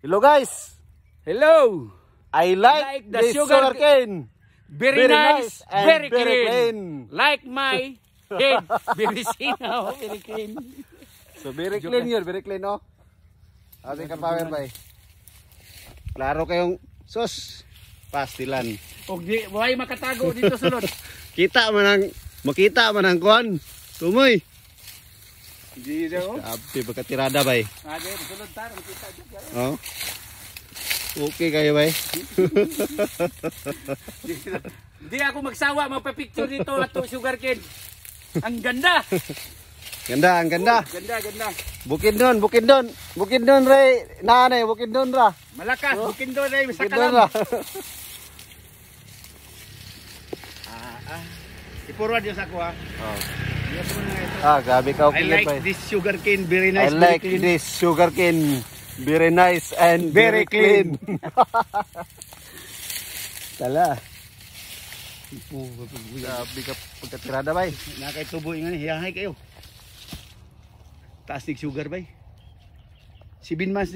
Hello guys. Hello. I like the this sugarcane. Very nice, and very very clean. Like my head. Very sinaw, very clean. So very clean yun, very clean oh. Ate ka power bay. Klaro kayong sus. Pastilan. Og di buhay makatago dito sulod. Makita man ang kuan. Tumoy. Di daw. Sabi pagkatirada bay. Ade sulod tar makita dito. Oh. Okay kayo bay. Di ako magsawa magpa-picture dito ato sugarcane. Ang ganda. Ganda, ang ganda. Ganda, ganda. Bukid doon re. Nanay, bukid doon ra. Malakas, bukindo na sa Bukid doon ra. kalam. Ipurwad yun sa ako ha. Oh. Grabe ka okay. I like this sugarcane, very nice. I like this sugarcane, very nice and very clean. Tala. Grabe ka pagkatirada bay. Nakaitubo nga ni, hiyahay kayo. Taas ng sugar bay. 7 months